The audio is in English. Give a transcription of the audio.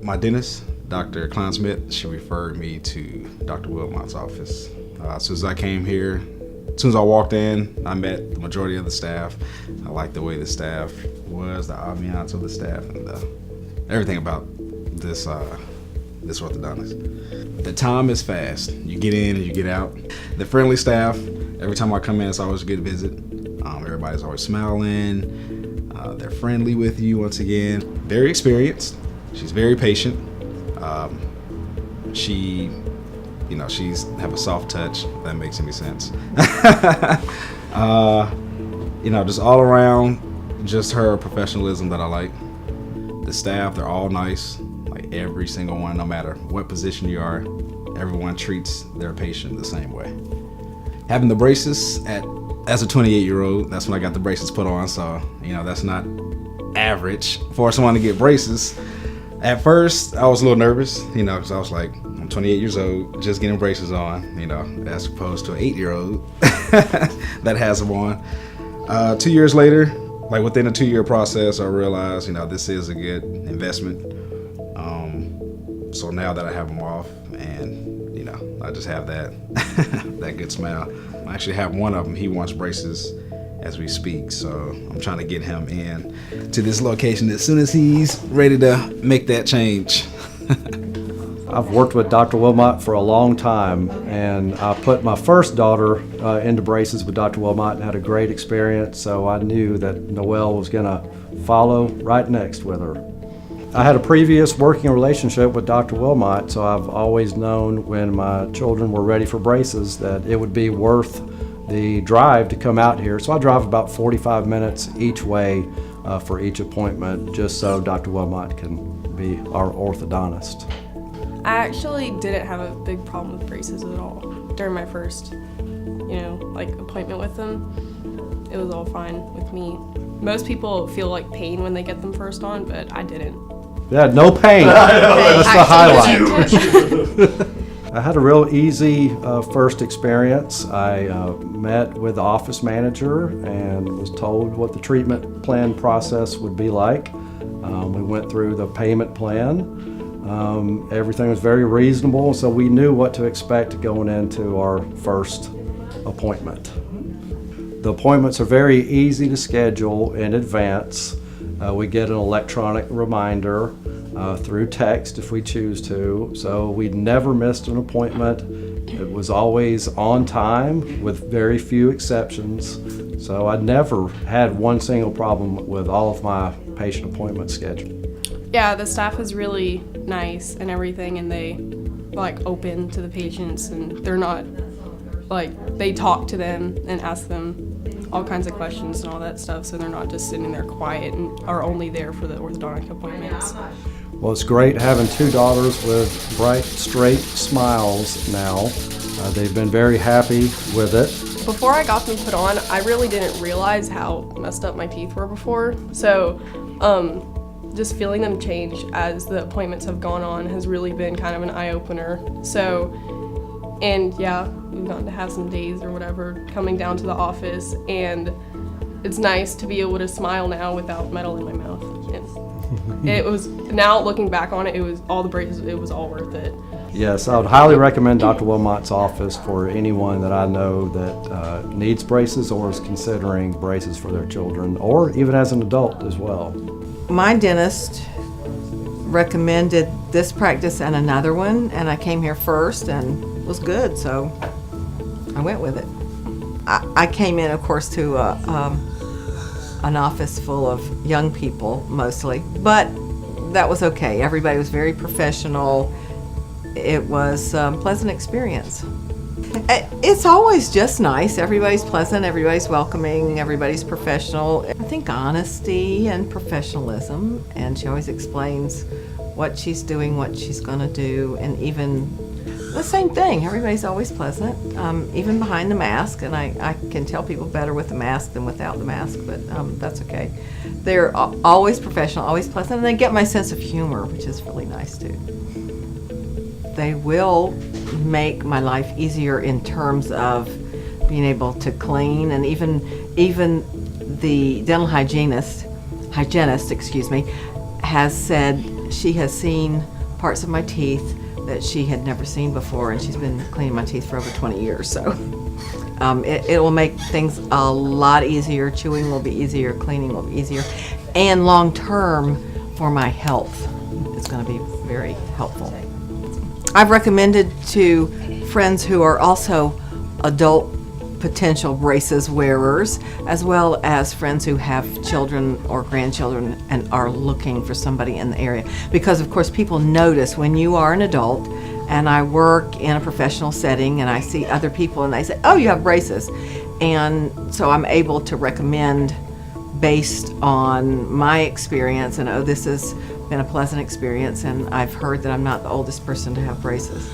My dentist, Dr. Klein-Smith, she referred me to Dr. Wilmot's office. As soon as I came here, as soon as I walked in, I met the majority of the staff. I liked the way the staff was, the ambiance of the staff, and everything about this orthodontist. The time is fast. You get in and you get out. The friendly staff, every time I come in, it's always a good visit. Everybody's always smiling. They're friendly with you once again. Very experienced. She's very patient. She's have a soft touch, if that makes any sense. Just all around, just her professionalism that I like. The staff, they're all nice. Like every single one, no matter what position you are, everyone treats their patient the same way. Having the braces as a 28-year-old, that's when I got the braces put on, so that's not average for someone to get braces. At first, I was a little nervous, because I was like, I'm 28 years old, just getting braces on, as opposed to an 8-year-old that has them on. 2 years later, like within a 2-year process, I realized, this is a good investment. So now that I have them off, and I just have that that good smile. I actually have one of them. He wants braces as we speak, so I'm trying to get him in to this location as soon as he's ready to make that change. I've worked with Dr. Wilmot for a long time, and I put my first daughter into braces with Dr. Wilmot and had a great experience, so I knew that Noelle was going to follow right next with her. I had a previous working relationship with Dr. Wilmot, so I've always known when my children were ready for braces that it would be worth the drive to come out here. So I drive about 45 minutes each way for each appointment, just so Dr. Wilmot can be our orthodontist. I actually didn't have a big problem with braces at all during my first, appointment with them. It was all fine with me. Most people feel like pain when they get them first on, but I didn't. Yeah, no pain. That's the highlight. I had a real easy first experience. I met with the office manager and was told what the treatment plan process would be like. We went through the payment plan. Everything was very reasonable, so we knew what to expect going into our first appointment. The appointments are very easy to schedule in advance. We get an electronic reminder through text if we choose to, so we never missed an appointment. It was always on time with very few exceptions, so I never had one single problem with all of my patient appointments scheduled. Yeah, the staff is really nice and everything, and they open to the patients, and they're not they talk to them and ask them all kinds of questions and all that stuff, so they're not just sitting there quiet and are only there for the orthodontic appointments. Well, it's great having two daughters with bright, straight smiles now. They've been very happy with it. Before I got them put on, I really didn't realize how messed up my teeth were before, so just feeling them change as the appointments have gone on has really been kind of an eye-opener. And yeah, we've gotten to have some days or whatever coming down to the office, and it's nice to be able to smile now without metal in my mouth. It was, now looking back on it, it was all the braces, it was all worth it. Yes, I would highly recommend Dr. Wilmot's office for anyone that I know that needs braces or is considering braces for their children, or even as an adult as well. My dentist recommended this practice and another one, and I came here first and it was good, so I went with it. I came in, of course, to an office full of young people mostly, but that was okay. Everybody was very professional. It was a pleasant experience. It's always just nice. Everybody's pleasant, everybody's welcoming, everybody's professional. I think honesty and professionalism, and she always explains what she's doing, what she's going to do, and even the same thing. Everybody's always pleasant, even behind the mask, and I can tell people better with the mask than without the mask, but that's okay. They're always professional, always pleasant, and they get my sense of humor, which is really nice too. They will make my life easier in terms of being able to clean, and even the dental hygienist, has said she has seen parts of my teeth that she had never seen before, and she's been cleaning my teeth for over 20 years. So it will make things a lot easier. Chewing will be easier, cleaning will be easier, and long term for my health, it's going to be very helpful. I've recommended to friends who are also adult potential braces wearers, as well as friends who have children or grandchildren and are looking for somebody in the area. Because of course people notice when you are an adult, and I work in a professional setting and I see other people and they say, oh, you have braces. And so I'm able to recommend based on my experience, and oh, this has been a pleasant experience, and I've heard that I'm not the oldest person to have braces.